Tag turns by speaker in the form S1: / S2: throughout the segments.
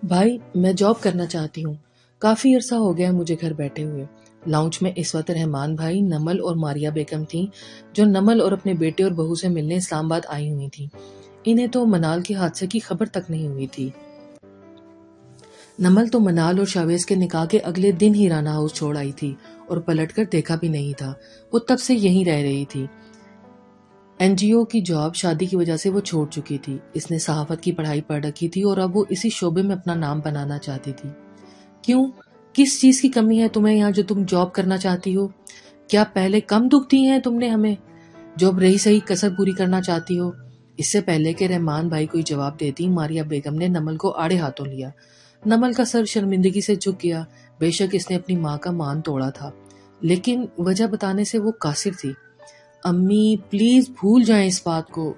S1: بھائی میں جاب کرنا چاہتی ہوں، کافی عرصہ ہو گیا مجھے گھر بیٹھے ہوئے۔ لاؤنج میں اس وقت رحمان بھائی، نمل اور ماریا بیگم تھیں، جو نمل اور اپنے بیٹے اور بہو سے ملنے اسلام آباد آئی ہوئی تھیں۔ انہیں تو منال کے حادثے کی خبر تک نہیں ہوئی تھی۔ نمل تو منال اور شاویز کے نکاح کے اگلے دن ہی رانا ہاؤس چھوڑ آئی تھی اور پلٹ کر دیکھا بھی نہیں تھا۔ وہ تب سے یہیں رہ رہی تھی۔ این جی او کی جاب شادی کی وجہ سے وہ چھوڑ چکی تھی۔ اس نے صحافت کی پڑھائی پڑھ رکھی تھی اور اب وہ اسی شعبے میں اپنا نام بنانا چاہتی تھی۔ کیوں؟ کس چیز کی کمی ہے تمہیں یہاں جو تم جاب کرنا چاہتی ہو؟ کیا پہلے کم دکھ دی ہیں تم نے ہمیں جو اب رہی صحیح کسر پوری کرنا چاہتی ہو؟ اس سے پہلے کہ رحمان بھائی کوئی جواب دیتی، ماریا بیگم نے نمل کو آڑے ہاتھوں لیا۔ نمل کا سر شرمندگی سے جھک گیا۔ بے شک اس نے اپنی ماں کا مان توڑا تھا، لیکن وجہ بتانے سے وہ قاصر تھی۔ امی پلیز بھول جائیں اس بات کو،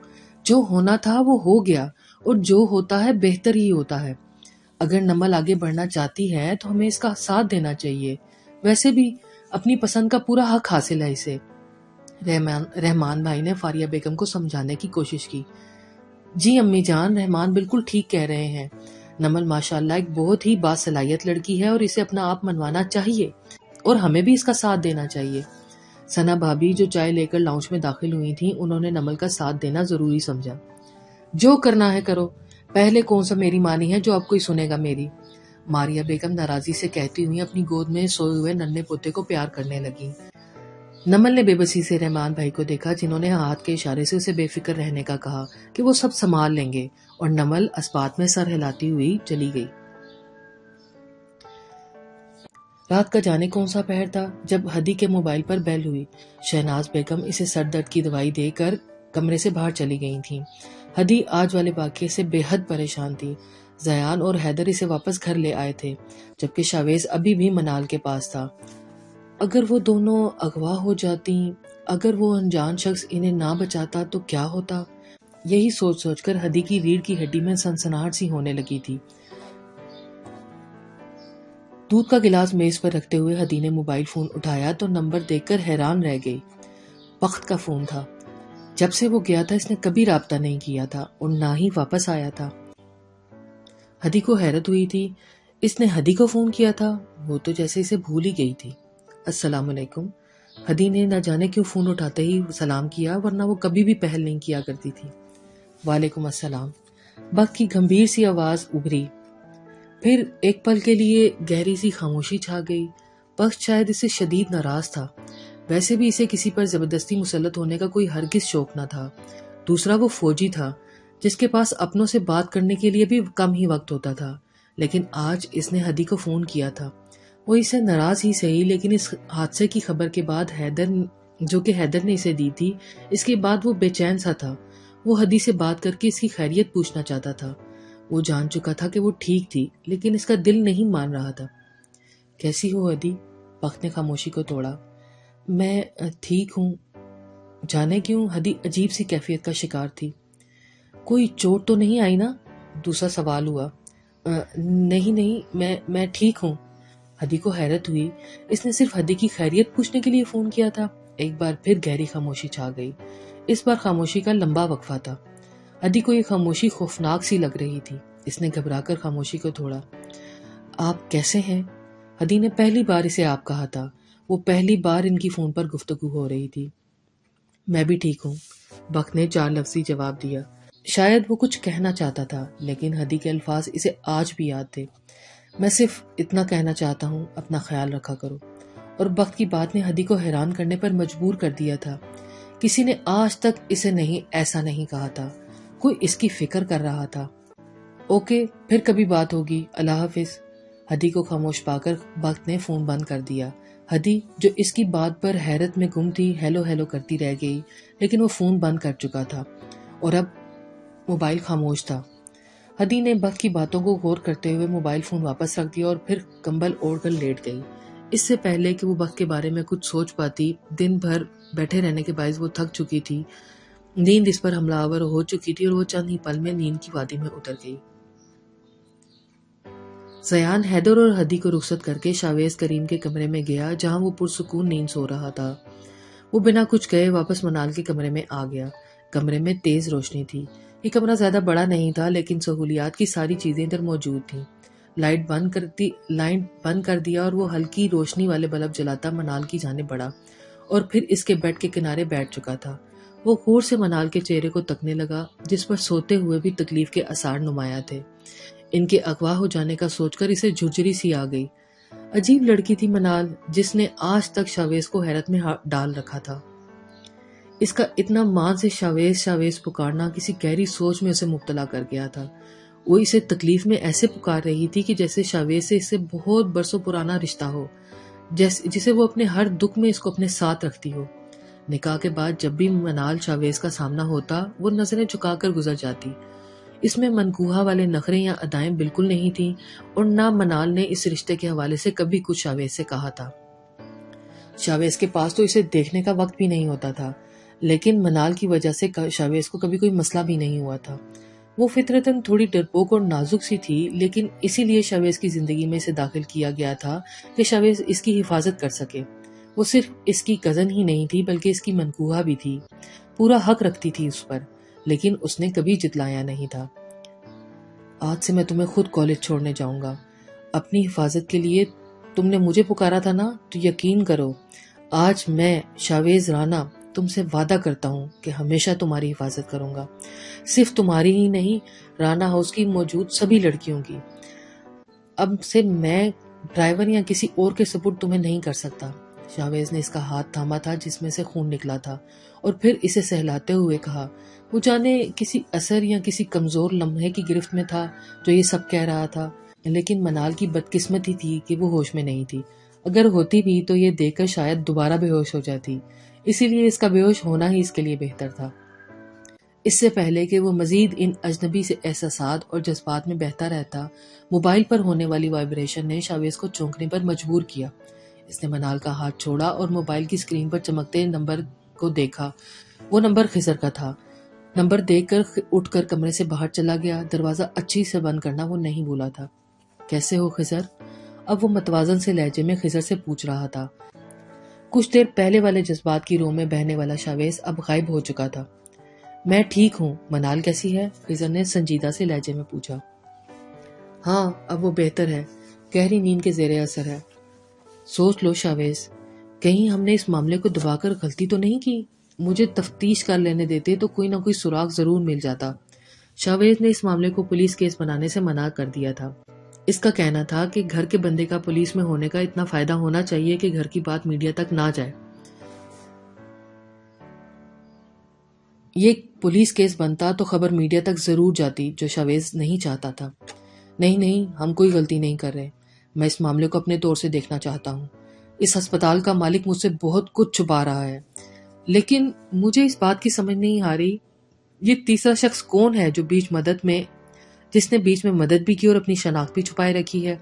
S1: جو ہونا تھا وہ ہو گیا، اور جو ہوتا ہے بہتر ہی ہوتا ہے۔ اگر نمل آگے بڑھنا چاہتی ہے تو ہمیں اس کا ساتھ دینا چاہیے، ویسے بھی اپنی پسند کا پورا حق حاصل ہے اسے۔ رحمان بھائی نے فاریہ بیگم کو سمجھانے کی کوشش کی۔ جی امی جان، رحمان بالکل ٹھیک کہہ رہے ہیں۔ نمل ماشاءاللہ ایک بہت ہی باصلاحیت لڑکی ہے اور اسے اپنا آپ منوانا چاہیے اور ہمیں بھی اس کا ساتھ دینا چاہیے۔ ثنا بھابھی جو چائے لے کر لاؤنج میں داخل ہوئی تھیں، انہوں نے نمل کا ساتھ دینا ضروری سمجھا۔ جو کرنا ہے کرو، پہلے کون سا میری مانی ہے جو اب کوئی سنے گا میری؟ ماریا بیگم ناراضی سے کہتی ہوئی اپنی گود میں سوئے ہوئے ننھے پوتے کو پیار کرنے لگی۔ نمل نے بے بسی سے رحمان بھائی کو دیکھا، جنہوں نے ہاتھ کے اشارے سے اسے بے فکر رہنے کا کہا کہ وہ سب سنبھال لیں گے، اور نمل اسبات میں سر ہلاتی ہوئی چلی گئی۔ رات کا جانے کون سا پہر تھا جب ہدی کے موبائل پر بیل ہوئی۔ شہناز بیگم اسے سر درد کی دوائی دے کر کمرے سے باہر چلی گئی تھیں۔ ہدی آج والے واقعے سے بے حد پریشان تھی۔ زیان اور حیدر اسے واپس گھر لے آئے تھے، جبکہ شاویز ابھی بھی منال کے پاس تھا۔ اگر وہ دونوں اغوا ہو جاتی، اگر وہ انجان شخص انہیں نہ بچاتا تو کیا ہوتا؟ یہی سوچ سوچ کر ہدی کی ریڑھ کی ہڈی میں سنسناہٹ سی ہونے لگی تھی۔ دودھ کا گلاس میز پر رکھتے ہوئے ہدی نے موبائل فون اٹھایا تو نمبر دیکھ کر حیران رہ گئی۔ بخت کا فون تھا۔ جب سے وہ گیا تھا اس نے کبھی رابطہ نہیں کیا تھا اور نہ ہی واپس آیا تھا۔ ہدی کو حیرت ہوئی تھی، اس نے ہدی کو فون کیا تھا؟ وہ تو جیسے اسے بھول ہی گئی تھی۔ السلام علیکم۔ ہدی نے نہ جانے کیوں فون اٹھاتے ہی سلام کیا، ورنہ وہ کبھی بھی پہل نہیں کیا کرتی تھی۔ وعلیکم السلام۔ بخت کی گمبھیر سی آواز ابھری، پھر ایک پل کے لیے گہری سی خاموشی چھا گئی۔ بخت شاید اس سے شدید ناراض تھا، ویسے بھی اسے کسی پر زبردستی مسلط ہونے کا کوئی ہرگز شوق نہ تھا۔ دوسرا وہ فوجی تھا جس کے پاس اپنوں سے بات کرنے کے لیے بھی کم ہی وقت ہوتا تھا، لیکن آج اس نے ہدی کو فون کیا تھا۔ وہ اسے ناراض ہی صحیح، لیکن اس حادثے کی خبر کے بعد حیدر نے اسے دی تھی، اس کے بعد وہ بے چین سا تھا۔ وہ ہدی سے بات کر کے اس کی خیریت پوچھنا چاہتا تھا۔ وہ جان چکا تھا کہ وہ ٹھیک تھی، لیکن اس کا دل نہیں مان رہا تھا۔ کیسی ہو ہدی؟ بخت نے خاموشی کو توڑا۔ میں ٹھیک ہوں۔ جانے کیوں ہدی عجیب سی کیفیت کا شکار تھی۔ کوئی چوٹ تو نہیں آئی نا؟ دوسرا سوال ہوا۔ نہیں میں ٹھیک ہوں۔ ہدی کو حیرت ہوئی، اس نے صرف ہدی کی خیریت پوچھنے کے لیے فون کیا تھا۔ ایک بار پھر گہری خاموشی چھا گئی۔ اس بار خاموشی کا لمبا وقفہ تھا۔ ہدی کو یہ خاموشی خوفناک سی لگ رہی تھی۔ اس نے گھبرا کر خاموشی کو توڑا۔ آپ کیسے ہیں؟ ہدی نے پہلی بار اسے آپ کہا تھا۔ وہ پہلی بار ان کی فون پر گفتگو ہو رہی تھی۔ میں بھی ٹھیک ہوں، بخت نے 4 لفظی جواب دیا۔ شاید وہ کچھ کہنا چاہتا تھا، لیکن ہدی کے الفاظ اسے آج بھی یاد تھے۔ میں صرف اتنا کہنا چاہتا ہوں، اپنا خیال رکھا کرو۔ اور بخت کی بات نے ہدی کو حیران کرنے پر مجبور کر دیا تھا۔ کسی نے آج تک اسے ایسا نہیں کہا تھا۔ کوئی اس کی فکر کر رہا تھا۔ اوکے، پھر کبھی بات ہوگی، اللہ حافظ۔ ہدی کو خاموش پا کر بخت نے فون بند کر دیا۔ ہدی جو اس کی بات پر حیرت میں گم تھی، ہیلو ہیلو کرتی رہ گئی، لیکن وہ فون بند کر چکا تھا اور اب موبائل خاموش تھا۔ ہدی نے بخت کی باتوں کو غور کرتے ہوئے موبائل فون واپس رکھ دیا اور پھر کمبل اوڑھ کر لیٹ گئی۔ اس سے پہلے کہ وہ بخت کے بارے میں کچھ سوچ پاتی، دن بھر بیٹھے رہنے کے باعث وہ تھک چکی تھی۔ نیند اس پر حملہ آور ہو چکی تھی اور وہ چند ہی پل میں نیند کی وادی میں اتر گئی۔ زیان حیدر اور ہدی کو رخصت کر کے شاویز کریم کے کمرے میں گیا، جہاں وہ پرسکون نیند سو رہا تھا۔ وہ بنا کچھ کہے واپس منال کے کمرے میں آ گیا۔ کمرے میں تیز روشنی تھی۔ یہ کمرہ زیادہ بڑا نہیں تھا، لیکن سہولیات کی ساری چیزیں ادھر موجود تھیں۔ لائٹ بند کر دیا اور وہ ہلکی روشنی والے بلب جلاتا منال کی جانب بڑھا اور پھر اس کے بیڈ کے کنارے بیٹھ چکا تھا۔ وہ غور سے منال کے چہرے کو تکنے لگا جس پر سوتے ہوئے بھی تکلیف کے آثار نمایاں تھے۔ ان کے اغوا ہو جانے کا سوچ کر اسے جھرجھری سی آ گئی۔ عجیب لڑکی تھی منال، جس نے آج تک شاویز کو حیرت میں ڈال رکھا تھا۔ اس کا اتنا مان سے شاویز پکارنا کسی گہری سوچ میں اسے مبتلا کر گیا تھا۔ وہ اسے تکلیف میں ایسے پکار رہی تھی کہ جیسے شاویز سے اس سے بہت برسوں پرانا رشتہ ہو، جسے وہ اپنے ہر دکھ میں اس کو اپنے ساتھ رکھتی ہو۔ نکاح کے بعد جب بھی منال شاویز کا سامنا ہوتا وہ نظریں جھکا کر گزر جاتی۔ اس میں منکوہا والے نخرے یا ادائیں بالکل نہیں تھیں اور نہ منال نے اس رشتے کے حوالے سے کبھی کچھ شاویز سے کہا تھا۔ شاویز کے پاس تو اسے دیکھنے کا وقت بھی نہیں ہوتا تھا، لیکن منال کی وجہ سے شاویز کو کبھی کوئی مسئلہ بھی نہیں ہوا تھا۔ وہ فطرتاً تھوڑی ڈرپوک اور نازک سی تھی، لیکن اسی لیے شاویز کی زندگی میں اسے داخل کیا گیا تھا کہ شاویز اس کی حفاظت کر سکے۔ وہ صرف اس کی کزن ہی نہیں تھی بلکہ اس کی منکوہا بھی تھی، پورا حق رکھتی تھی اس پر، لیکن اس نے کبھی جتلایا نہیں تھا۔ آج سے میں تمہیں خود کالج چھوڑنے جاؤں گا، اپنی حفاظت کے لیے تم نے مجھے پکارا تھا نا، تو یقین کرو آج میں شاویز رانا تم سے وعدہ کرتا ہوں کہ ہمیشہ تمہاری حفاظت کروں گا، صرف تمہاری ہی نہیں، رانا ہاؤس کی موجود سبھی لڑکیوں کی۔ اب سے میں ڈرائیور یا کسی اور کے سپرد تمہیں نہیں کر سکتا۔ شاویز نے اس کا ہاتھ تھاما تھا جس میں سے خون نکلا تھا اور پھر اسے سہلاتے ہوئے کہا۔ وہ جانے کسی اثر یا کسی کمزور لمحے کی گرفت میں تھا جو یہ سب کہہ رہا تھا، لیکن منال کی بدقسمتی تھی کہ وہ ہوش میں نہیں تھی۔ اگر ہوتی بھی تو یہ دیکھ کر شاید دوبارہ بے ہوش ہو جاتی، اسی لیے اس کا بے ہوش ہونا ہی اس کے لیے بہتر تھا۔ اس سے پہلے کہ وہ مزید ان اجنبی سے احساسات اور جذبات میں بہتا رہتا، موبائل پر ہونے والی وائبریشن نے شاویز کو چونکنے پر مجبور کیا۔ اس نے منال کا ہاتھ چھوڑا اور موبائل کی اسکرین پر چمکتے نمبر کو دیکھا۔ وہ نمبر خضر کا تھا۔ نمبر دیکھ کر اٹھ کر کمرے سے باہر چلا گیا۔ دروازہ اچھی سے بند کرنا وہ نہیں بھولا تھا۔ کیسے ہو خضر؟ اب وہ متوازن سے لہجے میں خضر سے پوچھ رہا تھا۔ کچھ دیر پہلے والے جذبات کی روح میں بہنے والا شاویز اب غائب ہو چکا تھا۔ میں ٹھیک ہوں، منال کیسی ہے؟ خضر نے سنجیدہ سے لہجے میں پوچھا۔ ہاں اب وہ بہتر ہے، گہری نیند کے زیر اثر ہے۔ سوچ لو شاویز، کہیں ہم نے اس معاملے کو دبا کر غلطی تو نہیں کی؟ مجھے تفتیش کر لینے دیتے تو کوئی نہ کوئی سراغ ضرور مل جاتا۔ شاویز نے اس معاملے کو پولیس کیس بنانے سے منع کر دیا تھا۔ اس کا کہنا تھا کہ گھر کے بندے کا پولیس میں ہونے کا اتنا فائدہ ہونا چاہیے کہ گھر کی بات میڈیا تک نہ جائے۔ یہ پولیس کیس بنتا تو خبر میڈیا تک ضرور جاتی، جو شاویز نہیں چاہتا تھا۔ نہیں، ہم کوئی غلطی نہیں کر رہے۔ میں اس معاملے کو اپنے طور سے دیکھنا چاہتا ہوں۔ اس ہسپتال کا مالک مجھ سے بہت کچھ چھپا رہا ہے، لیکن مجھے اس بات کی سمجھ نہیں آ رہی یہ تیسرا شخص کون ہے جس نے بیچ میں مدد بھی کی اور اپنی شناخت بھی چھپائے رکھی ہے۔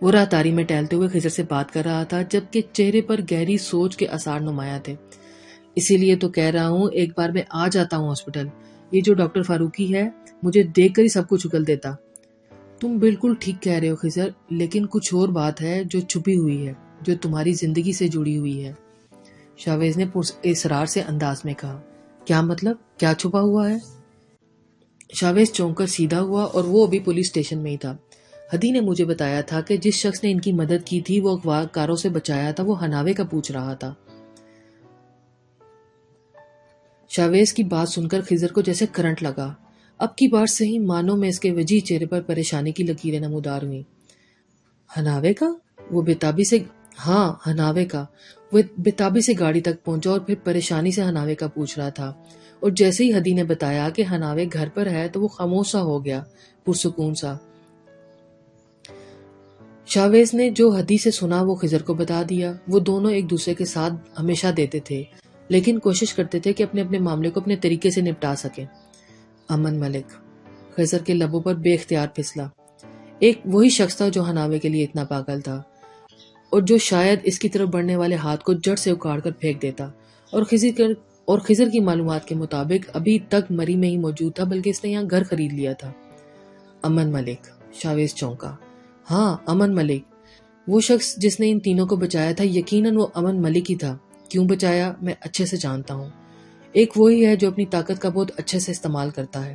S1: وہ راہداری میں ٹہلتے ہوئے خضر سے بات کر رہا تھا، جبکہ چہرے پر گہری سوچ کے آثار نمایاں تھے۔ اسی لیے تو کہہ رہا ہوں ایک بار میں آ جاتا ہوں ہاسپٹل۔ یہ جو ڈاکٹر فاروقی ہے مجھے دیکھ کر ہی سب کچھ اگل دیتا۔ تم بالکل ٹھیک کہہ رہے ہو خضر، لیکن کچھ اور بات ہے جو چھپی ہوئی ہے، جو تمہاری زندگی سے جڑی ہوئی ہے، شاویز نے اصرار سے انداز میں کہا۔ کیا مطلب؟ کیا چھپا ہوا ہے؟ شاویز چونک کر سیدھا ہوا اور وہ ابھی پولیس اسٹیشن میں ہی تھا۔ ہدی نے مجھے بتایا تھا کہ جس شخص نے ان کی مدد کی تھی، وہ اغوا کاروں سے بچایا تھا، وہ ہناوے کا پوچھ رہا تھا۔ شاویز کی بات سن کر خضر کو جیسے کرنٹ لگا۔ اب کی بار صحیح معنوں میں اس کے وجیح چہرے پر پریشانی کی لکیریں نمودار ہوئیں۔ ہناوے کا؟ وہ بےتابی سے ہاں ہناوے کا۔ وہ بےتابی سے گاڑی تک پہنچا اور پھر پریشانی سے ہناوے کا پوچھ رہا تھا، اور جیسے ہی ہدی نے بتایا کہ ہناوے گھر پر ہے تو وہ خاموش سا ہو گیا، پرسکون سا۔ شاویز نے جو ہدی سے سنا وہ خضر کو بتا دیا۔ وہ دونوں ایک دوسرے کے ساتھ ہمیشہ دیتے تھے، لیکن کوشش کرتے تھے کہ اپنے معاملے کو اپنے طریقے سے نپٹا سکیں۔ امن ملک خضر کے لبوں پر بے اختیار پھسلا۔ ایک وہی شخص تھا جو ہناوے کے لیے اتنا پاگل تھا، اور جو شاید اس کی طرف بڑھنے والے ہاتھ کو جڑ سے اکاڑ کر پھینک دیتا، اور خضر کی معلومات کے مطابق ابھی تک مری میں ہی موجود تھا، بلکہ اس نے یہاں گھر خرید لیا تھا۔ امن ملک، شاویز چونکا۔ ہاں امن ملک، وہ شخص جس نے ان تینوں کو بچایا تھا، یقیناً وہ امن ملک ہی تھا۔ کیوں بچایا میں اچھے سے جانتا ہوں۔ ایک وہی ہے جو اپنی طاقت کا بہت اچھے سے استعمال کرتا ہے۔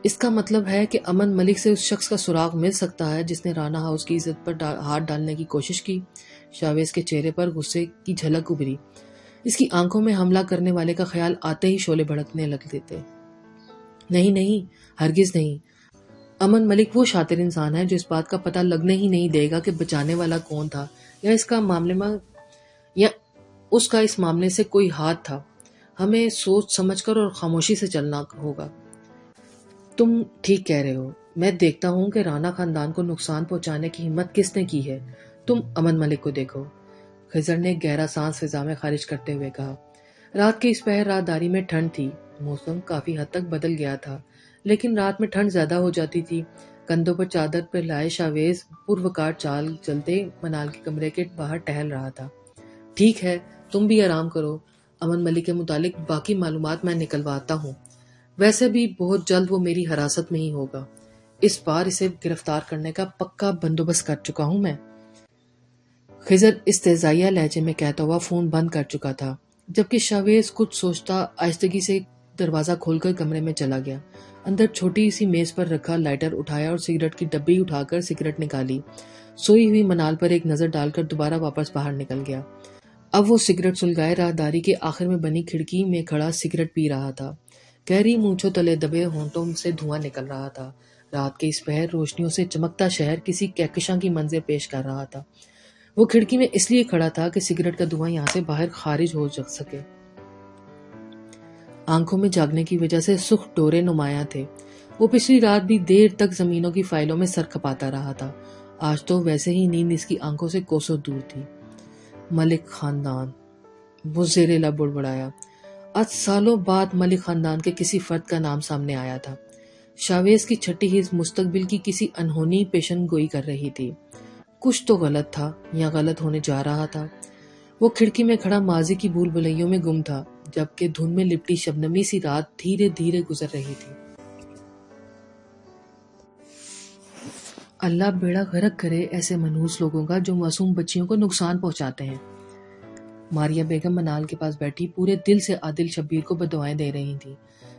S1: اس کا مطلب ہے کہ امن ملک سے اس شخص کا سراغ مل سکتا ہے جس نے رانا ہاؤس کی عزت پر ہاتھ ڈالنے کی کوشش کی۔ شاویز کے چہرے پر غصے کی جھلک ابھری۔ اس کی آنکھوں میں حملہ کرنے والے کا خیال آتے ہی شعلے بھڑکنے لگتے تھے۔ نہیں نہیں، ہرگز نہیں۔ امن ملک وہ شاطر انسان ہے جو اس بات کا پتہ لگنے ہی نہیں دے گا کہ بچانے والا کون تھا یا اس کا اس معاملے سے کوئی ہاتھ تھا۔ ہمیں سوچ سمجھ کر اور خاموشی سے چلنا ہوگا۔ تم ٹھیک کہہ رہے ہو۔ میں دیکھتا ہوں کہ رانا خاندان کو نقصان پہنچانے کی ہمت کس نے کی ہے۔ تم امن ملک کو دیکھو۔ خضر نے گہرا سانس فضا میں خارج کرتے ہوئے کہا۔ رات کے اس پہر راہداری میں ٹھنڈ تھی۔ موسم کافی حد تک بدل گیا تھا، لیکن رات میں ٹھنڈ زیادہ ہو جاتی تھی۔ کندھوں پر چادر پر لائے شاویز پروقار چال چلتے منال کے کمرے کے باہر ٹہل رہا تھا۔ ٹھیک ہے، تم بھی آرام کرو۔ امن ملک کے متعلق باقی معلومات میں نکلواتا ہوں۔ ویسے بھی بہت جلد وہ میری حراست میں ہی ہوگا۔ اس بار اسے گرفتار کرنے کا پکا بندوبست کر چکا ہوں میں۔ خضر استہزائیہ لہجے میں کہتا ہوا فون بند کر چکا تھا، جبکہ شاویز کچھ سوچتا آہستگی سے دروازہ کھول کر کمرے میں چلا گیا۔ اندر چھوٹی سی میز پر رکھا لائٹر اٹھایا اور سگریٹ کی ڈبی اٹھا کر سگریٹ نکالی۔ سوئی ہوئی منال پر ایک نظر ڈال کر دوبارہ واپس باہر نکل گیا۔ اب وہ سگریٹ سلگائے راہداری کے آخر میں بنی کھڑکی میں کھڑا سگریٹ پی رہا تھا۔ گہری مونچھوں تلے دبے ہونٹوں سے دھواں نکل رہا تھا۔ رات کے اس پہر روشنیوں سے چمکتا شہر کسی کہکشاں کی منظر پیش کر رہا تھا۔ وہ کھڑکی میں اس لیے کھڑا تھا کہ سگریٹ کا دھواں یہاں سے باہر خارج ہو سکے۔ آنکھوں میں جاگنے کی وجہ سے سرخ ڈورے نمایاں تھے۔ وہ پچھلی رات بھی دیر تک زمینوں کی فائلوں میں سر کھپاتا رہا تھا۔ آج تو ویسے ہی نیند اس کی آنکھوں سے کوسوں دور تھی۔ ملک خاندان، وہ زیر لب بڑبڑایا۔ آج سالوں بعد ملک خاندان کے کسی فرد کا نام سامنے آیا تھا۔ شاویز کی چھٹی حس مستقبل کی کسی انہونی پیشن گوئی کر رہی تھی۔ کچھ تو غلط تھا یا غلط ہونے جا رہا تھا۔ وہ کھڑکی میں کھڑا ماضی کی بھول بھلیوں میں گم تھا، جبکہ دھن میں لپٹی شبنمی سی رات دھیرے دھیرے گزر رہی تھی۔ اللہ بیڑا غرق کرے ایسے منحوس لوگوں کا جو معصوم بچیوں کو نقصان پہنچاتے ہیں۔ ماریہ بیگم منال کے پاس بیٹھی پورے دل سے عادل شبیر کو بددعائیں دے رہی تھی،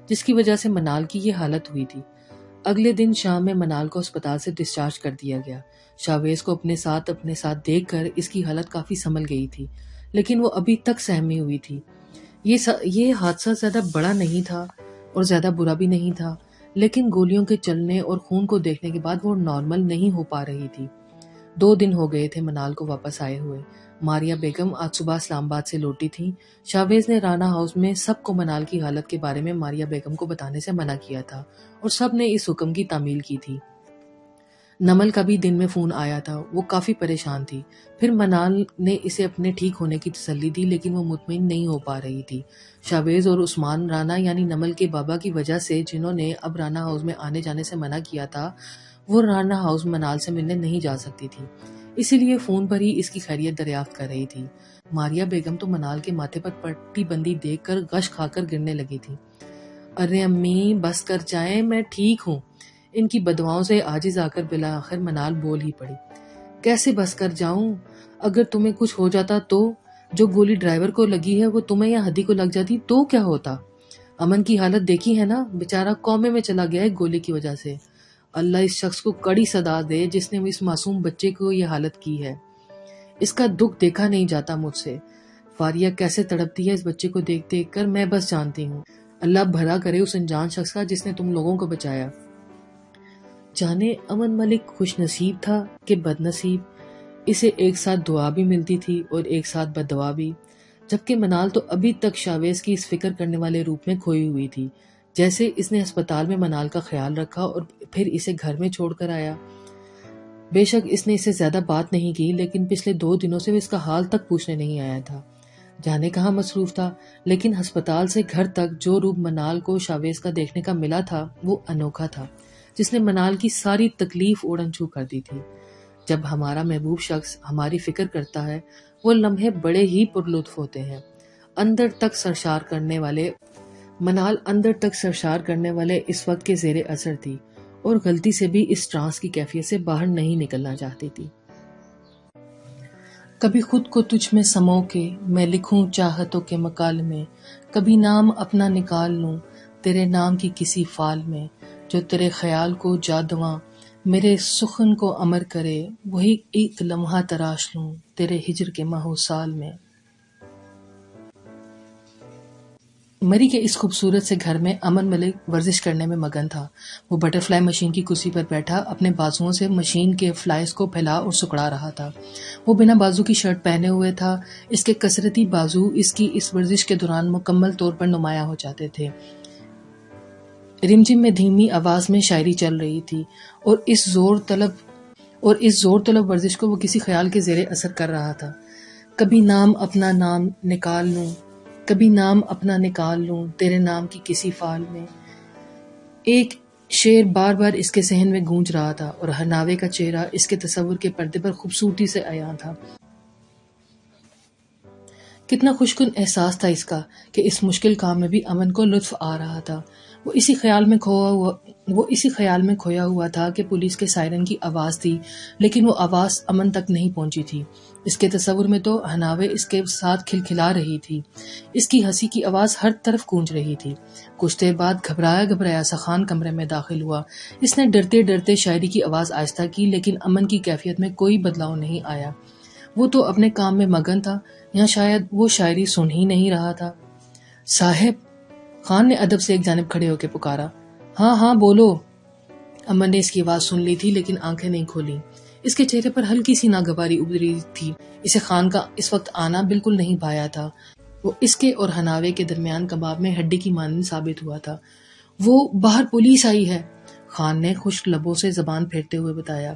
S1: جس کی وجہ سے منال کی یہ حالت ہوئی تھی۔ اگلے دن شام میں منال کو اسپتال سے ڈسچارج کر دیا گیا۔ شاویز کو اپنے ساتھ دیکھ کر اس کی حالت کافی سنبھل گئی تھی، لیکن وہ ابھی تک سہمی ہوئی تھی۔ یہ حادثہ زیادہ بڑا نہیں تھا اور زیادہ برا بھی نہیں تھا، لیکن گولیوں کے چلنے اور خون کو دیکھنے کے بعد وہ نارمل نہیں ہو پا رہی تھی۔ 2 دن ہو گئے تھے منال کو واپس آئے ہوئے۔ ماریہ بیگم آج صبح اسلام آباد سے لوٹی تھیں۔ شاویز نے رانا ہاؤس میں سب کو منال کی حالت کے بارے میں ماریہ بیگم کو بتانے سے منع کیا تھا اور سب نے اس حکم کی تعمیل کی تھی۔ نمل کا بھی دن میں فون آیا تھا، وہ کافی پریشان تھی۔ پھر منال نے اسے اپنے ٹھیک ہونے کی تسلی دی، لیکن وہ مطمئن نہیں ہو پا رہی تھی۔ شاویز اور عثمان رانا یعنی نمل کے بابا کی وجہ سے جنہوں نے اب رانا ہاؤس میں آنے جانے سے منع کیا تھا، وہ رانا ہاؤس منال سے ملنے نہیں جا سکتی تھی، اسی لیے فون پر ہی اس کی خیریت دریافت کر رہی تھی۔ ماریہ بیگم تو منال کے ماتھے پر پٹی بندی دیکھ کر غش کھا کر گرنے لگی تھی۔ ارے امی بس کر جائیں، میں ٹھیک ہوں۔ ان کی بددعاؤں سے عاجز آ کر بالآخر منال بول ہی پڑی۔ کیسے بس کر جاؤں؟ اگر تمہیں کچھ ہو جاتا تو؟ جو گولی ڈرائیور کو لگی ہے وہ تمہیں یا ہدی کو لگ جاتی تو کیا ہوتا؟ امن کی حالت دیکھی ہے نا، بیچارہ کومے میں چلا گیا ہے گولی کی وجہ سے۔ اللہ اس شخص کو کڑی سزا دے جس نے اس معصوم بچے کو یہ حالت کی ہے۔ اس کا دکھ دیکھا نہیں جاتا مجھ سے۔ فاریہ کیسے تڑپتی ہے اس بچے کو دیکھ دیکھ کر، میں بس جانتی ہوں۔ اللہ بھلا کرے اس انجان شخص کا جس نے تم لوگوں کو بچایا۔ جانے امن ملک خوش نصیب تھا کہ بد نصیب، اسے ایک ساتھ دعا بھی ملتی تھی اور ایک ساتھ بد دعا بھی، جبکہ منال تو ابھی تک شاویز کی اس فکر کرنے والے روپ میں کھوئی ہوئی تھی، جیسے اس نے ہسپتال میں منال کا خیال رکھا اور پھر اسے گھر میں چھوڑ کر آیا۔ بے شک اس نے اسے زیادہ بات نہیں کی، لیکن پچھلے 2 دنوں سے وہ اس کا حال تک پوچھنے نہیں آیا تھا۔ جانے کہاں مصروف تھا، لیکن ہسپتال سے گھر تک جو روپ منال کو شاویز کا دیکھنے کا ملا تھا وہ انوکھا تھا، جس نے منال کی ساری تکلیف اوڑن چھو کر دی تھی۔ جب ہمارا محبوب شخص ہماری فکر کرتا ہے، وہ لمحے بڑے ہی پرلطف ہوتے ہیں۔ منال اندر تک سرشار کرنے والے اس وقت کے زیر اثر تھی اور غلطی سے بھی اس ٹرانس کی کیفیت سے باہر نہیں نکلنا چاہتی تھی۔ کبھی خود کو تجھ میں سمو کے میں لکھوں چاہتوں کے مقال میں، کبھی نام اپنا نکال لوں تیرے نام کی کسی فال میں، جو تیرے خیال کو جادواں میرے سخن کو امر کرے، وہی ایک لمحہ تراش لوں تیرے ہجر کے ماہ و سال میں۔ مری کے اس خوبصورت سے گھر میں امن ملک ورزش کرنے میں مگن تھا۔ وہ بٹر فلائی مشین کی کرسی پر بیٹھا اپنے بازوؤں سے مشین کے فلائز کو پھیلا اور سکڑا رہا تھا۔ وہ بنا بازو کی شرٹ پہنے ہوئے تھا۔ اس کے کثرتی بازو اس کی اس ورزش کے دوران مکمل طور پر نمایاں ہو جاتے تھے۔ رمجم میں دھیمی آواز میں شاعری چل رہی تھی اور اس زور طلب ورزش کو وہ کسی خیال کے زیر اثر کر رہا تھا۔ کبھی نام اپنا نکال لوں تیرے نام کی کسی فال میں۔ ایک شعر بار بار اس کے ذہن میں گونج رہا تھا اور ہناوے کا چہرہ اس کے تصور کے پردے پر خوبصورتی سے عیاں تھا۔ کتنا خوشکن احساس تھا اس کا کہ اس مشکل کام میں بھی امن کو لطف آ رہا تھا۔ وہ اسی خیال میں کھویا ہوا تھا کہ پولیس کے سائرن کی آواز تھی، لیکن وہ آواز امن تک نہیں پہنچی تھی۔ اس کے تصور میں تو ہناوے اس کے ساتھ کھلکھلا رہی تھی، اس کی ہنسی کی آواز ہر طرف گونج رہی تھی۔ کچھ دیر بعد گھبرایا سا خان کمرے میں داخل ہوا۔ اس نے ڈرتے ڈرتے شاعری کی آواز آہستہ کی، لیکن امن کی کیفیت میں کوئی بدلاؤ نہیں آیا۔ وہ تو اپنے کام میں مگن تھا، یا شاید وہ شاعری سن ہی نہیں رہا تھا۔ صاحب، خان نے ادب سے ایک جانب کھڑے ہو کے پکارا۔ ہاں بولو۔ امن نے اس کی آواز سن لی تھی لیکن آنکھیں نہیں کھولی۔ اس کے چہرے پر ہلکی سی ناگواری ابھری تھی۔ اسے خان کا اس وقت آنا بالکل نہیں بھایا تھا۔ وہ اس کے اور ہناوے کے درمیان کباب میں ہڈی کی مانند ثابت ہوا تھا۔ وہ باہر پولیس آئی ہے، خان نے خشک لبوں سے زبان پھیرتے ہوئے بتایا۔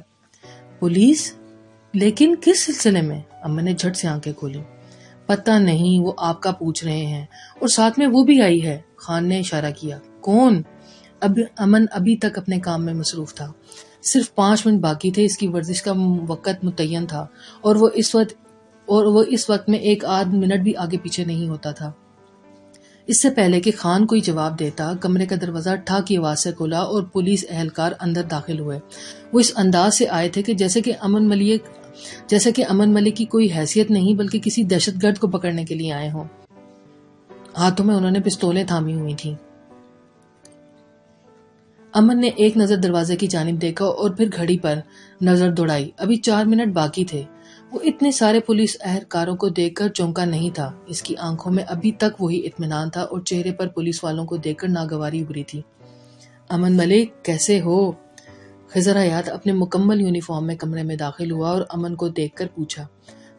S1: پولیس؟ لیکن کس سلسلے میں؟ امن نے جھٹ سے آنکھیں کھولی۔ پتہ نہیں، وہ آپ کا پوچھ رہے ہیں، اور ساتھ میں وہ بھی آئی ہے، خان نے اشارہ کیا۔ کون؟ امن ابھی تک اپنے کام میں مصروف تھا۔ صرف 5 منٹ باقی تھے، اس کی ورزش کا وقت متعین تھا اور وہ اس وقت میں 1 منٹ بھی آگے پیچھے نہیں ہوتا تھا۔ اس سے پہلے کہ خان کوئی جواب دیتا، کمرے کا دروازہ ٹھا کی آواز سے کھلا اور پولیس اہلکار اندر داخل ہوئے۔ وہ اس انداز سے آئے تھے کہ جیسے کہ امن ملک کی کوئی حیثیت نہیں بلکہ کسی دہشت گرد کو پکڑنے کے لیے آئے ہوں۔ ہاتھوں میں انہوں نے پستولیں تھامی ہوئی تھیں۔ امن نے ایک نظر دروازے کی جانب دیکھا اور پھر گھڑی پر نظر دوڑائی۔ ابھی 4 منٹ باقی تھے۔ وہ اتنے سارے پولیس اہلکاروں کو دیکھ کر چونکا نہیں تھا۔ اس کی آنکھوں میں ابھی تک وہی اطمینان تھا اور چہرے پر پولیس والوں کو دیکھ کر ناگواری ابھری تھی۔ امن ملک، کیسے ہو؟ خضر حیات اپنے مکمل یونیفارم میں کمرے میں داخل ہوا اور امن کو دیکھ کر پوچھا۔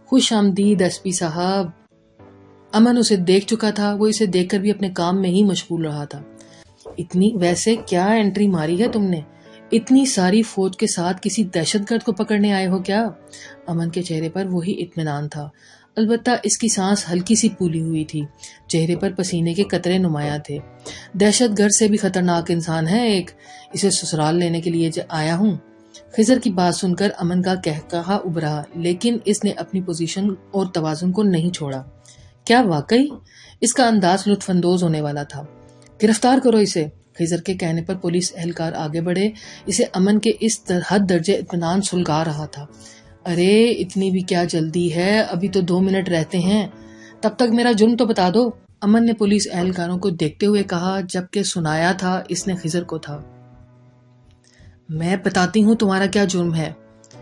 S1: خوش آمدید ایس پی صاحب۔ امن اسے دیکھ چکا تھا، وہ اسے دیکھ کر بھی اپنے کام میں ہی مشغول رہا تھا۔ ویسے کیا انٹری ماری ہے تم نے؟ اتنی ساری فوج کے ساتھ کسی دہشت گرد کو پکڑنے آئے ہو کیا؟ امن کے چہرے پر وہی اطمینان تھا، البتہ اس کی سانس ہلکی سی پھولی ہوئی تھی، چہرے پر پسینے کے قطرے نمایاں تھے۔ دہشت گرد سے بھی خطرناک انسان ہے ایک، اسے سسرال لینے کے لیے آیا ہوں۔ خضر کی بات سن کر امن کا قہقہا ابھرا، لیکن اس نے اپنی پوزیشن اور توازن کو نہیں چھوڑا۔ کیا واقعی؟ اس کا انداز لطف اندوز ہونے والا تھا۔ گرفتار کرو اسے۔ خضر کے کہنے پر پولیس اہلکار آگے بڑھے۔ اسے امن کے اس حد درجے اطمینان سلگا رہا تھا۔ ارے اتنی بھی کیا جلدی ہے، ابھی تو 2 منٹ رہتے ہیں، تب تک میرا جرم تو بتا دو، امن نے پولیس اہلکاروں کو دیکھتے ہوئے کہا، جبکہ سنایا تھا اس نے خضر کو تھا۔ میں بتاتی ہوں تمہارا کیا جرم ہے،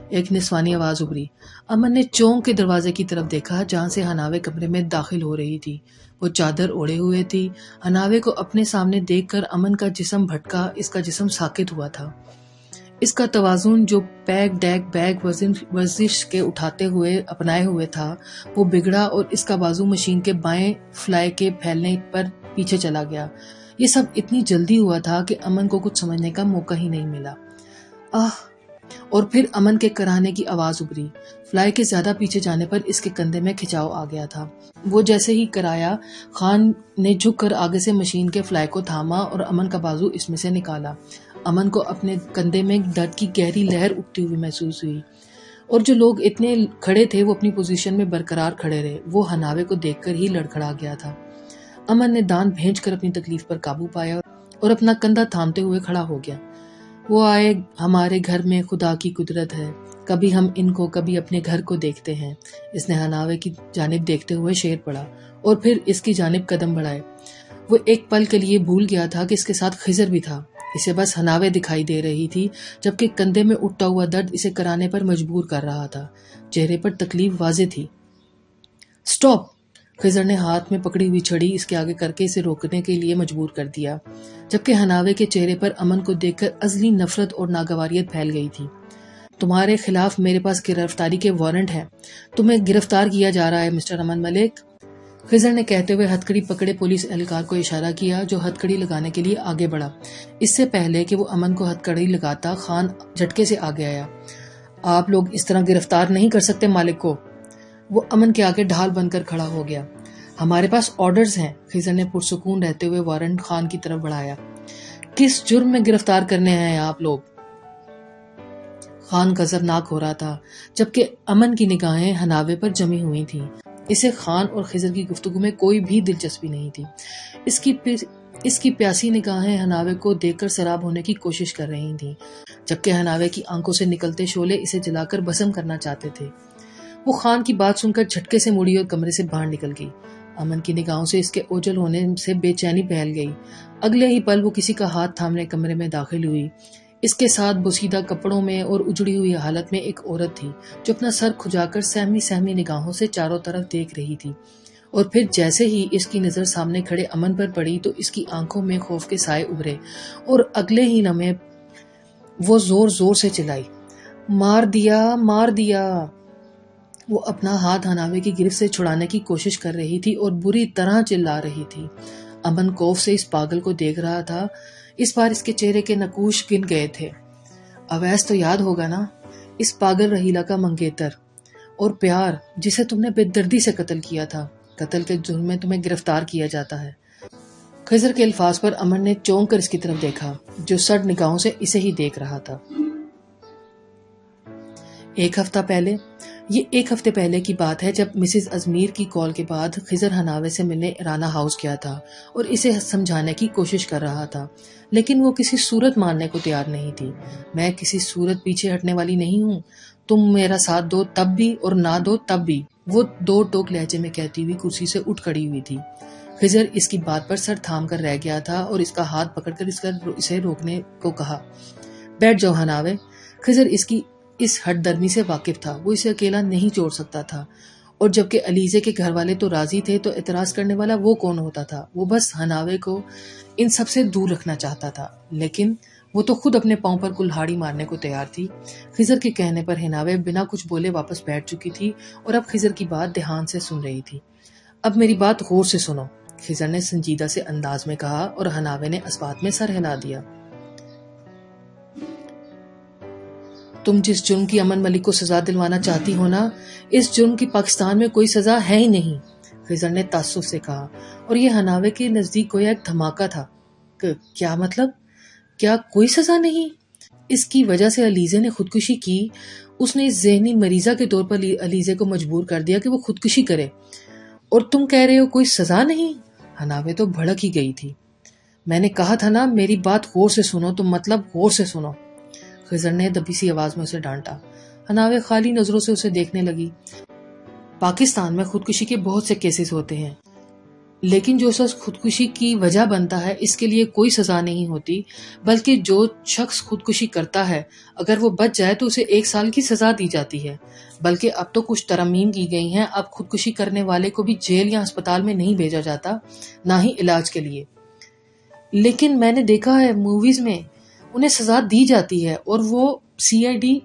S1: ایک نسوانی آواز ابھری۔ امن نے چونک کے دروازے کی طرف دیکھا جہاں سے ہناوے کمرے میں داخل ہو رہی تھی۔ وہ چادر اوڑھے ہوئے تھی۔ ہناوے کو اپنے سامنے دیکھ کر امن کا جسم بھٹکا، اس کا جسم ساکت ہوا تھا۔ اس کا توازن جو بیگ ورزش کے اٹھاتے ہوئے اپنائے ہوئے تھا وہ بگڑا اور اس کا بازو مشین کے بائیں فلائی کے پھیلنے پر پیچھے چلا گیا۔ یہ سب اتنی جلدی ہوا تھا کہ امن کو کچھ سمجھنے کا موقع ہی نہیں ملا۔ اور پھر امن کے کراہنے کی آواز ابھری۔ فلائی کے زیادہ پیچھے جانے پر اس کے کندھے میں کھچاؤ آ گیا تھا۔ وہ جیسے ہی کرایا، خان نے جھک کر آگے سے مشین کے فلائی کو تھاما اور امن کا بازو اس میں سے نکالا۔ امن کو اپنے کندھے میں درد کی گہری لہر اٹھتی ہوئی محسوس ہوئی، اور جو لوگ اتنے کھڑے تھے وہ اپنی پوزیشن میں برقرار کھڑے رہے۔ وہ ہناوے کو دیکھ کر ہی لڑکھڑا گیا تھا۔ امن نے دانت بھینچ کر اپنی تکلیف پر قابو پایا اور اپنا کندھا تھامتے ہوئے کھڑا ہو گیا۔ وہ آئے ہمارے گھر میں خدا کی قدرت ہے، کبھی ہم ان کو کبھی اپنے گھر کو دیکھتے ہیں۔ اس نے ہناوے کی جانب دیکھتے ہوئے شعر پڑھا اور پھر اس کی جانب قدم بڑھائے۔ وہ ایک پل کے لیے بھول گیا تھا کہ اس کے ساتھ خضر بھی تھا۔ اسے بس ہناوے دکھائی دے رہی تھی، جبکہ کندھے میں اٹھتا ہوا درد اسے کرانے پر مجبور کر رہا تھا۔ چہرے پر تکلیف واضح تھی۔ سٹاپ! خضر نے ہاتھ میں پکڑی ہوئی چھڑی اس کے آگے کر کے اسے روکنے کے لیے مجبور کر دیا، جبکہ ہناوے کے چہرے پر امن کو دیکھ کر ازلی نفرت اور ناگواریت پھیل گئی تھی۔ تمہارے خلاف میرے پاس گرفتاری کے وارنٹ ہیں، تمہیں گرفتار کیا جا رہا ہے مسٹر امن ملک۔ خضر نے کہتے ہوئے ہتھ کڑی پکڑے پولیس اہلکار کو اشارہ کیا، جو ہتھ کڑی لگانے کے لیے آگے بڑھا۔ اس سے پہلے کہ وہ امن کو ہتھ کڑی لگاتا، خان جھٹکے سے آگے آیا۔ آپ لوگ اس طرح گرفتار نہیں کر سکتے مالک کو۔ وہ امن کے آگے ڈھال بن کر کھڑا ہو گیا۔ ہمارے پاس آرڈرز ہیں، خضر نے پرسکون رہتے ہوئے وارنٹ خان کی طرف بڑھایا۔ کس جرم میں گرفتار کرنے ہیں آپ لوگ؟ خان غضبناک ہو رہا تھا، جبکہ امن کی نگاہیں ہناوے پر جمی ہوئی تھیں۔ اسے خان اور خضر کی گفتگو میں کوئی بھی دلچسپی نہیں تھی۔ اس کی پیاسی نگاہیں ہناوے کو دیکھ کر سراب ہونے کی کوشش کر رہی تھیں، جبکہ ہناوے کی آنکھوں سے نکلتے شعلے اسے جلا کر بھسم کرنا چاہتے تھے۔ وہ خان کی بات سن کر جھٹکے سے مڑی اور کمرے سے باہر نکل گئی۔ امن کی نگاہوں سے اس کے اوجھل ہونے سے بے چینی پھیل گئی۔ اگلے ہی پل وہ کسی کا ہاتھ تھامنے کمرے میں داخل ہوئی۔ اس کے ساتھ بوسیدہ کپڑوں میں اور اجڑی ہوئی حالت میں ایک عورت تھی، جو اپنا سر کھجا کر سہمی سہمی نگاہوں سے چاروں طرف دیکھ رہی تھی، اور پھر جیسے ہی اس کی نظر سامنے کھڑے امن پر پڑی تو اس کی آنکھوں میں خوف کے سائے ابھرے، اور اگلے ہی لمحے وہ زور زور سے چلائی، مار دیا، مار دیا۔ وہ اپنا ہاتھ ہناوے کی گرفت سے چھڑانے کی کوشش کر رہی تھی اور بری طرح چلا رہی تھی۔ امن خوف سے اس پاگل کو دیکھ رہا تھا۔ اس بار اس کے چہرے کے نقوش گن گئے تھے۔ اویس تو یاد ہوگا نا، اس پاگل رحیلہ کا منگیتر اور پیار، جسے تم نے بے دردی سے قتل کیا تھا۔ قتل کے جرم میں تمہیں گرفتار کیا جاتا ہے۔ خضر کے الفاظ پر امن نے چونک کر اس کی طرف دیکھا، جو سڑ نگاہوں سے اسے ہی دیکھ رہا تھا۔ یہ ایک ہفتے پہلے کی بات ہے، جب مسز ازمیر کی کال کے بعد خضر ہناوے سے ملنے رانا ہاؤس گیا تھا اور اسے سمجھانے کی کوشش کر رہا تھا، لیکن وہ کسی صورت ماننے کو تیار نہیں تھی۔ میں کسی صورت پیچھے ہٹنے والی نہیں ہوں، تم میرا ساتھ دو تب بھی اور نہ دو تب بھی، وہ دو ٹوک لہجے میں کہتی ہوئی کرسی سے اٹھ کھڑی ہوئی تھی۔ خضر اس کی بات پر سر تھام کر رہ گیا تھا اور اس کا ہاتھ پکڑ کر اسے روکنے کو کہا۔ بیٹھ جاؤ ہناوے۔ خضر اس ہٹ درمی سے واقف تھا، وہ اسے اکیلا نہیں چھوڑ سکتا تھا، اور جبکہ علیزے کے گھر والے تو راضی تھے تو اعتراض کرنے والا وہ کون ہوتا تھا؟ وہ بس ہناوے کو ان سب سے دور رکھنا چاہتا تھا، لیکن وہ تو خود اپنے پاؤں پر کلہاڑی مارنے کو تیار تھی۔ خضر کے کہنے پر ہناوے بنا کچھ بولے واپس بیٹھ چکی تھی اور اب خضر کی بات دھیان سے سن رہی تھی۔ اب میری بات غور سے سنو، خضر نے سنجیدہ سے انداز میں کہا، اور ہناوے نے اس بات میں سر ہلا دیا۔ تم جس جرم کی امن ملک کو سزا دلوانا چاہتی ہو نا، اس جرم کی پاکستان میں کوئی سزا ہے ہی نہیں، خضر نے تعصب سے کہا، اور یہ ہناوے کے نزدیک گویا ایک دھماکہ تھا۔ کیا مطلب؟ کیا کوئی سزا نہیں؟ اس کی وجہ سے علیزے نے خودکشی کی، اس نے اس ذہنی مریضہ کے طور پر علیزے کو مجبور کر دیا کہ وہ خودکشی کرے، اور تم کہہ رہے ہو کوئی سزا نہیں؟ ہناوے تو بھڑک ہی گئی تھی۔ میں نے کہا تھا نا، میری بات غور سے سنو، تم مطلب غور سے سنو، خضر نے دبی سی آواز میں اسے ڈانٹا۔ ہناوے خالی نظروں سے اسے دیکھنے لگی۔ پاکستان میں خودکشی کے بہت سے کیسز ہوتے ہیں، لیکن جو شخص خودکشی کی وجہ بنتا ہے اس کے لیے کوئی سزا نہیں ہوتی، بلکہ جو شخص خودکشی کرتا ہے اگر وہ بچ جائے تو اسے 1 سال کی سزا دی جاتی ہے، بلکہ اب تو کچھ ترمیم کی گئی ہیں، اب خودکشی کرنے والے کو بھی جیل یا اسپتال میں نہیں بھیجا جاتا، نہ ہی علاج کے لیے۔ لیکن میں نے دیکھا ہے موویز میں انہیں سزا دی جاتی ہے، اور وہ CID۔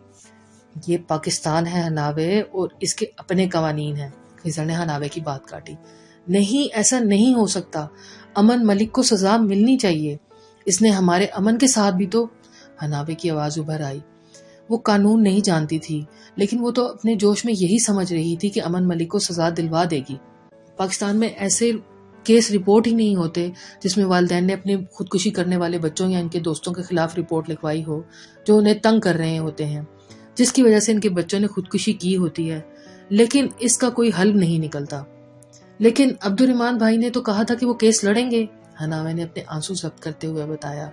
S1: یہ پاکستان ہے ہناوے، اور اس کے اپنے قوانین ہیں۔ خضر نے ہناوے کی بات کاٹی۔ نہیں، ایسا نہیں ہو سکتا، امن ملک کو سزا ملنی چاہیے، اس نے ہمارے امن کے ساتھ بھی تو۔ ہناوے کی آواز ابھر آئی۔ وہ قانون نہیں جانتی تھی، لیکن وہ تو اپنے جوش میں یہی سمجھ رہی تھی کہ امن ملک کو سزا دلوا دے گی۔ پاکستان میں ایسے کیس رپورٹ ہی نہیں ہوتے جس میں والدین نے اپنے خودکشی کرنے والے بچوں یا ان کے دوستوں کے خلاف رپورٹ لکھوائی ہو، جو انہیں تنگ کر رہے ہوتے ہیں، جس کی وجہ سے ان کے بچوں نے خودکشی کی ہوتی ہے، لیکن اس کا کوئی حل نہیں نکلتا۔ لیکن عبد الرحمان بھائی نے تو کہا تھا کہ وہ کیس لڑیں گے، ہناوے نے اپنے آنسو ضبط کرتے ہوئے بتایا۔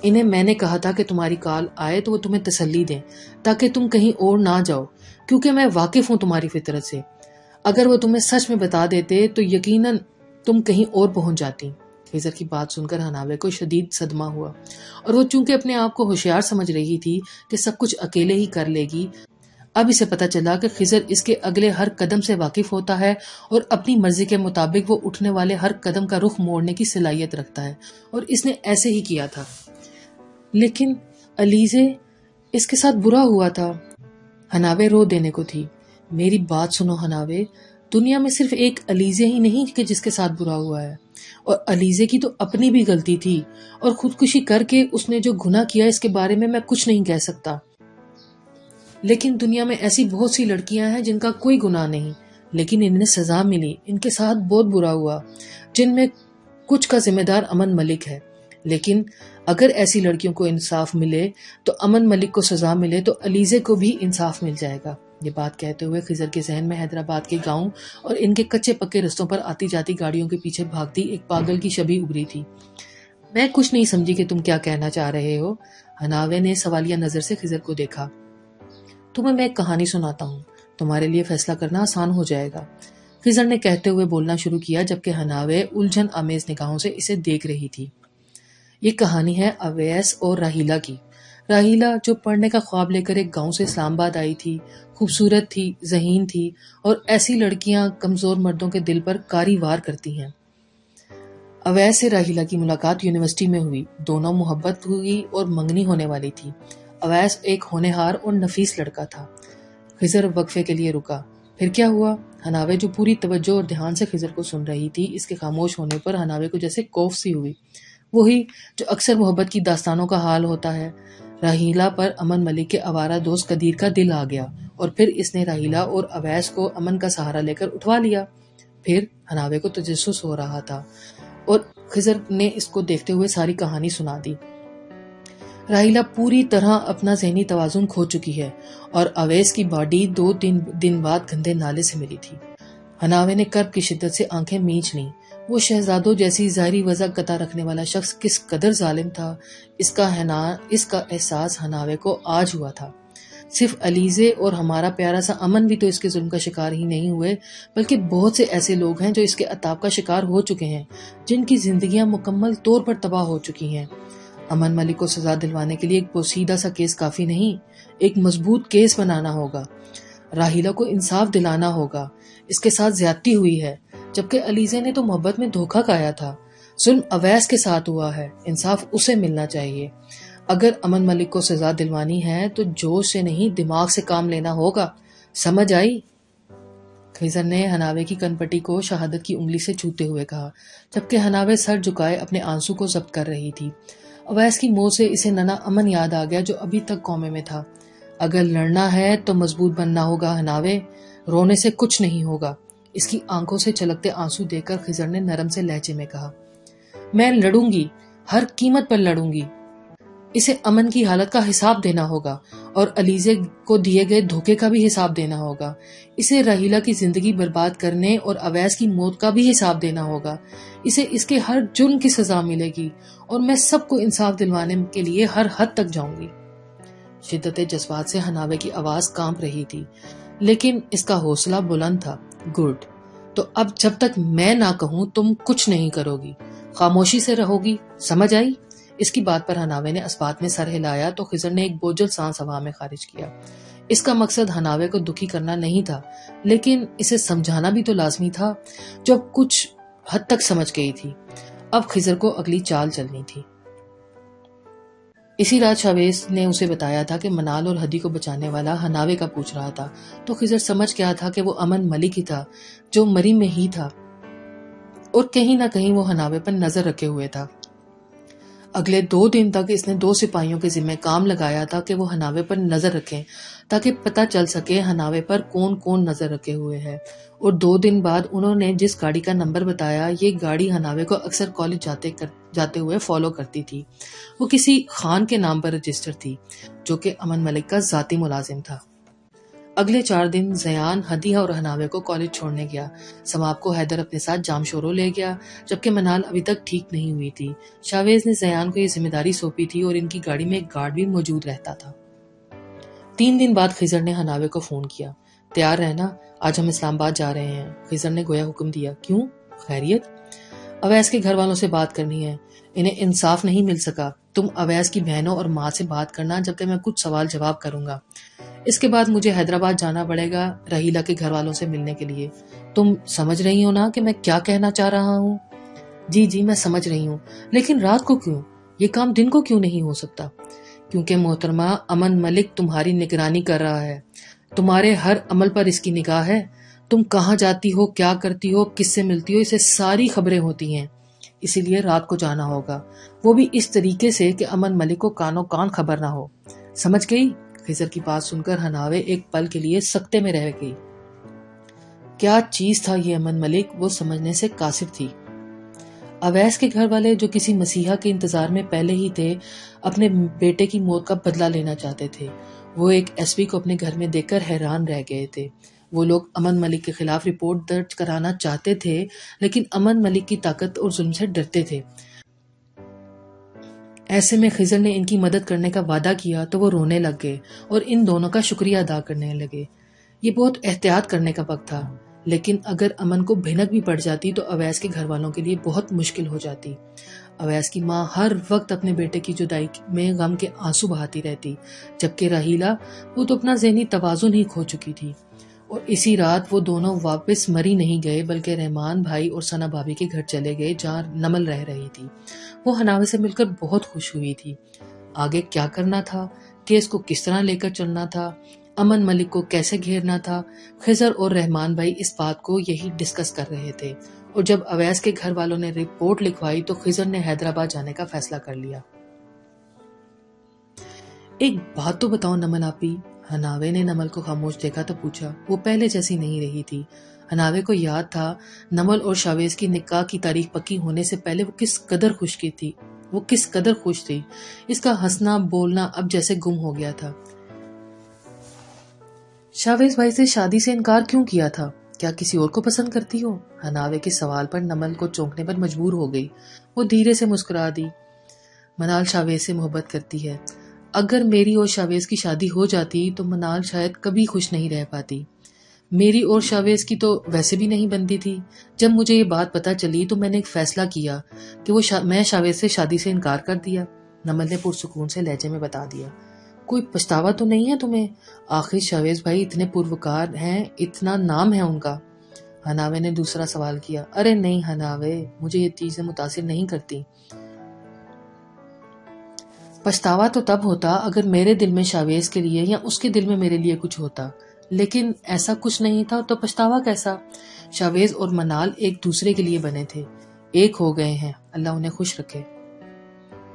S1: انہیں میں نے کہا تھا کہ تمہاری کال آئے تو وہ تمہیں تسلی دیں، تاکہ تم کہیں اور نہ جاؤ، کیونکہ میں واقف ہوں تمہاری فطرت سے۔ اگر وہ تمہیں سچ میں بتا دیتے تو یقیناً تم کہیں اور پہنچ جاتی۔ خضر کی بات سن کر حناوے کو شدید صدمہ ہوا، اور وہ چونکہ اپنے آپ کو ہوشیار سمجھ رہی تھی کہ سب کچھ اکیلے ہی کر لے گی، اب اسے پتا چلا کہ خضر اس کے اگلے ہر قدم سے واقف ہوتا ہے اور اپنی مرضی کے مطابق وہ اٹھنے والے ہر قدم کا رخ موڑنے کی صلاحیت رکھتا ہے، اور اس نے ایسے ہی کیا تھا۔ لیکن علیزے، اس کے ساتھ برا ہوا تھا۔ حناوے رو دینے کو تھی۔ میری بات سنو حناوے، دنیا میں صرف ایک علیزے ہی نہیں کہ جس کے ساتھ برا ہوا ہے، اور علیزے کی تو اپنی بھی غلطی تھی، اور خودکشی کر کے اس نے جو گناہ کیا اس کے بارے میں کچھ نہیں کہہ سکتا، لیکن دنیا میں ایسی بہت سی لڑکیاں ہیں جن کا کوئی گناہ نہیں، لیکن انہیں سزا ملی، ان کے ساتھ بہت برا ہوا، جن میں کچھ کا ذمہ دار امن ملک ہے۔ لیکن اگر ایسی لڑکیوں کو انصاف ملے تو امن ملک کو سزا ملے تو علیزے کو بھی انصاف مل جائے گا۔ یہ بات کہتے ہوئے خضر کے ذہن میں حیدرآباد کے گاؤں اور ان کے کچے پکے رستوں پر آتی جاتی گاڑیوں کے پیچھے بھاگتی ایک پاگل کی شبیہ ابھری تھی۔ میں کچھ نہیں سمجھی کہ تم کیا کہنا چاہ رہے ہو۔ حناوے نے سوالیہ نظر سے خضر کو دیکھا۔ تمہیں میں ایک کہانی سناتا ہوں، تمہارے لیے فیصلہ کرنا آسان ہو جائے گا، خضر نے کہتے ہوئے بولنا شروع کیا، جبکہ حناوے الجھن آمیز نگاہوں سے اسے دیکھ رہی تھی۔ یہ کہانی ہے اویس اور راہیلہ کی۔ راہیلہ جو پڑھنے کا خواب لے کر ایک گاؤں سے اسلام آباد آئی تھی، خوبصورت تھی، ذہین تھی، اور ایسی لڑکیاں کمزور مردوں کے دل پر کاری وار کرتی ہیں۔ اویس سے راہیلہ کی ملاقات یونیورسٹی میں ہوئی، دونوں محبت ہوئی اور منگنی ہونے والی تھی۔ اویس ایک ہونہار اور نفیس لڑکا تھا۔ خضر وقفے کے لیے رکا۔ پھر کیا ہوا؟ حناوے جو پوری توجہ اور دھیان سے خضر کو سن رہی تھی، اس کے خاموش ہونے پر حناوے کو جیسے کوف سی ہوئی، وہی جو اکثر محبت کی داستانوں کا حال ہوتا ہے۔ راہیلہ پر امن ملک کے آوارہ دوست قدیر کا دل آ گیا، اور پھر اس نے راہیلہ اور اویس کو امن کا سہارا لے کر اٹھوا لیا۔ پھر حناوے کو تجسس ہو رہا تھا، اور خضر نے اس کو دیکھتے ہوئے ساری کہانی سنا دی۔ راہیلہ پوری طرح اپنا ذہنی توازن کھو چکی ہے، اور اویس کی باڈی 2-3 دن بعد گندے نالے سے ملی تھی۔ حناوے نے کرب کی شدت سے آنکھیں مینچ لیں۔ وہ شہزادوں جیسی ظاہری وضع قطع رکھنے والا شخص کس قدر ظالم تھا، اس کا احساس حناوے کو آج ہوا تھا۔ صرف علیزے اور ہمارا پیارا سا امن بھی تو اس کے ظلم کا شکار ہی نہیں ہوئے، بلکہ بہت سے ایسے لوگ ہیں جو اس کے عطاب کا شکار ہو چکے ہیں، جن کی زندگیاں مکمل طور پر تباہ ہو چکی ہیں۔ امن ملک کو سزا دلوانے کے لیے ایک پوشیدہ سا کیس کافی نہیں، ایک مضبوط کیس بنانا ہوگا۔ راہیلہ کو انصاف دلانا ہوگا، اس کے ساتھ زیادتی ہوئی ہے، جبکہ علیزے نے تو محبت میں دھوکہ کھایا تھا۔ ظلم اویس کے ساتھ ہوا ہے، انصاف اسے ملنا چاہیے۔ اگر امن ملک کو سزا دلوانی ہے تو جوش سے نہیں، دماغ سے کام لینا ہوگا، سمجھ آئی؟ خضر نے حناوے کی کن پٹی کو شہادت کی انگلی سے چھوتے ہوئے کہا، جبکہ حناوے سر جھکائے اپنے آنسو کو ضبط کر رہی تھی۔ اویس کی موت سے اسے ننا امن یاد آ گیا جو ابھی تک کومے میں تھا۔ اگر لڑنا ہے تو مضبوط بننا ہوگا حناوے، رونے سے کچھ نہیں ہوگا۔ اس کی آنکھوں سے چھلکتے آنسو دیکھ کر خضر نے نرم سے لہجے میں کہا، میں لڑوں گی، ہر قیمت پر لڑوں گی۔ اسے امن کی حالت کا حساب دینا ہوگا، اور علیزے کو دیے گئے دھوکے کا بھی حساب دینا ہوگا۔ اسے راہیلہ کی زندگی برباد کرنے اور اویس کی موت کا بھی حساب دینا ہوگا۔ اسے اس کے ہر جرم کی سزا ملے گی، اور میں سب کو انصاف دلوانے کے لیے ہر حد تک جاؤں گی۔ شدت جذبات سے حناوے کی آواز کانپ رہی تھی، لیکن اس کا حوصلہ بلند تھا۔ گڈ، تو اب جب تک میں نہ کہوں تم کچھ نہیں کرو گی، خاموشی سے رہو گی، سمجھ آئی؟ اس کی بات پر حناوے نے اسبات میں سر ہلایا تو خضر نے ایک بوجھل سانس ہوا میں خارج کیا۔ اس کا مقصد حناوے کو دکھی کرنا نہیں تھا، لیکن اسے سمجھانا بھی تو لازمی تھا، جو اب کچھ حد تک سمجھ گئی تھی۔ اب خضر کو اگلی چال چلنی تھی۔ اسی رات شاویز نے اسے بتایا تھا کہ منال اور ہدی کو بچانے والا حناوے کا پوچھ رہا تھا، تو خضر سمجھ گیا تھا کہ وہ امن ملک ہی تھا جو مریم میں ہی تھا، اور کہیں نہ کہیں وہ حناوے پر نظر رکھے ہوئے تھا۔ اگلے 2 دن تک اس نے 2 سپاہیوں کے ذمہ کام لگایا تھا کہ وہ حناوے پر نظر رکھیں، تاکہ پتہ چل سکے حناوے پر کون کون نظر رکھے ہوئے ہے۔ اور 2 دن بعد انہوں نے جس گاڑی کا نمبر بتایا، یہ گاڑی حناوے کو اکثر کالج جاتے ہوئے فالو کرتی تھی۔ وہ کسی خان کے نام پر رجسٹر تھی، جو کہ امن ملک کا ذاتی ملازم تھا۔ اگلے 4 دن زیان ہدیہ اور حناوے کو کالج چھوڑنے گیا۔ ثواب کو حیدر اپنے ساتھ جام شورو لے گیا، جبکہ منال ابھی تک ٹھیک نہیں ہوئی تھی۔ شاویز نے زیان کو یہ ذمہ داری سونپی تھی، اور ان کی گاڑی میں ایک گارڈ بھی موجود رہتا تھا۔ 3 دن بعد خضر نے حناوے کو فون کیا، تیار رہنا، آج ہم اسلام آباد جا رہے ہیں۔ خضر نے گویا حکم دیا، کیوں؟ خیریت؟ اویس کے گھر والوں سے بات کرنی ہے، انہیں انصاف نہیں مل سکا۔ تم اویس کی بہنوں اور ماں سے بات کرنا جبکہ میں کچھ سوال جواب کروں گا۔ اس کے بعد مجھے حیدرآباد جانا پڑے گا رحیلہ کے گھر والوں سے ملنے کے لیے۔ تم سمجھ رہی ہو نا کہ میں کیا کہنا چاہ رہا ہوں؟ جی میں سمجھ رہی ہوں، لیکن رات کو کیوں؟ یہ کام دن کو کیوں نہیں ہو سکتا؟ کیونکہ محترمہ، امن ملک تمہاری نگرانی کر رہا ہے، تمہارے ہر عمل پر اس کی نگاہ ہے۔ تم کہاں جاتی ہو، کیا کرتی ہو، کس سے ملتی ہو، اسے ساری خبریں ہوتی ہیں۔ اسی لیے رات کو جانا ہوگا، وہ بھی اس طریقے سے کہ امن ملک کو کانوں کان خبر نہ ہو۔ سمجھ گئی؟ خضر کی بات سن کر حناوے ایک پل کے لیے سکتے میں رہ گئی۔ کیا چیز تھا یہ امن ملک، وہ سمجھنے سے قاصر تھی۔ اویس کے گھر والے جو کسی مسیحا کے انتظار میں پہلے ہی تھے، اپنے بیٹے کی موت کا بدلہ لینا چاہتے تھے۔ وہ ایک ایس پی کو اپنے گھر میں دیکھ کر حیران رہ گئے تھے۔ وہ لوگ امن ملک کے خلاف رپورٹ درج کرانا چاہتے تھے، لیکن امن ملک کی طاقت اور ظلم سے ڈرتے تھے۔ ایسے میں خضر نے ان کی مدد کرنے کا وعدہ کیا تو وہ رونے لگ گئے اور ان دونوں کا شکریہ ادا کرنے لگے۔ یہ بہت احتیاط کرنے کا وقت تھا، لیکن اگر امن کو بھنک بھی پڑ جاتی تو اویس کے گھر والوں کے لیے بہت مشکل ہو جاتی۔ اویس کی ماں ہر وقت اپنے بیٹے کی جدائی میں غم کے آنسو بہاتی رہتی، جبکہ رحیلہ، وہ تو اپنا ذہنی توازن ہی کھو چکی تھی۔ اور اسی رات وہ دونوں واپس مری نہیں گئے بلکہ رحمان بھائی اور ثنا بھابھی کے گھر چلے گئے جہاں نمل رہ رہی تھی۔ وہ حناوے سے مل کر بہت خوش ہوئی تھی۔ آگے کیا کرنا تھا، کیس کو کس طرح لے کر چلنا تھا، امن ملک کو کیسے گھیرنا تھا، خضر اور رحمان بھائی اس بات کو یہی ڈسکس کر رہے تھے۔ اور جب اویس کے گھر والوں نے رپورٹ لکھوائی تو خضر نے حیدرآباد جانے کا فیصلہ کر لیا۔ ایک بات تو بتاؤ نمل آپی، حناوے نے نمل کو خاموش دیکھا تو پوچھا۔ وہ پہلے جیسی نہیں رہی تھی۔ حناوے کو یاد تھا نمل اور شاویز کی نکاح کی تاریخ پکی ہونے سے پہلے وہ کس قدر خوش تھی۔ اس کا ہنسنا بولنا اب جیسے گم ہو گیا تھا۔ شاویز بھائی سے شادی سے انکار کیوں کیا تھا؟ کیا کسی اور کو پسند کرتی ہو؟ حناوے کے سوال پر نمل کو چونکنے پر مجبور ہو گئی۔ وہ دھیرے سے مسکرا دی۔ منال شاویز سے محبت کرتی ہے۔ اگر میری اور شاویز کی شادی ہو جاتی تو منال شاید کبھی خوش نہیں رہ پاتی۔ میری اور شاویز کی تو ویسے بھی نہیں بنتی تھی۔ جب مجھے یہ بات پتہ چلی تو میں نے ایک فیصلہ کیا کہ میں شاویز سے شادی سے انکار کر دیا۔ نمل نے پرسکون سے لہجے میں بتا دیا۔ کوئی پچھتاوا تو نہیں ہے تمہیں؟ آخر شاویز بھائی اتنے پروکار ہیں، اتنا نام ہے ان کا۔ حناوے نے دوسرا سوال کیا۔ ارے نہیں حناوے، مجھے یہ چیزیں متاثر نہیں کرتی۔ پچھتاوا تو تب ہوتا اگر میرے دل میں شاویز کے لیے یا اس کے دل میں میرے لیے کچھ ہوتا، لیکن ایسا کچھ نہیں تھا تو پچھتاوا کیسا؟ شاویز اور منال ایک دوسرے کے لیے بنے تھے، ایک ہو گئے ہیں، اللہ انہیں خوش رکھے۔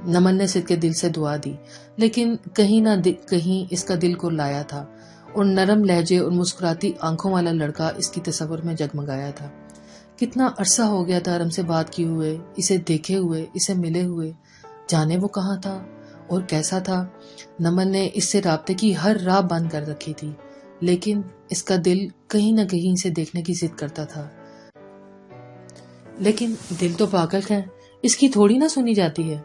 S1: نمن نے صدقے دل سے دعا دی، لیکن کہیں نہ کہیں اس کا دل کو لایا تھا، اور نرم لہجے اور مسکراتی آنکھوں والا لڑکا اس کی تصور میں جگمگایا تھا۔ کتنا عرصہ ہو گیا تھا ہم سے بات کیے ہوئے، اسے دیکھے ہوئے، اسے ملے ہوئے۔ جانے وہ کہاں تھا اور کیسا تھا؟ نمن نے اس سے رابطے کی ہر راہ بند کر رکھی تھی، لیکن اس کا دل کہیں نہ کہیں اسے دیکھنے کی ضد کرتا تھا۔ لیکن دل تو پاگل ہے، اس کی تھوڑی نہ سنی جاتی ہے۔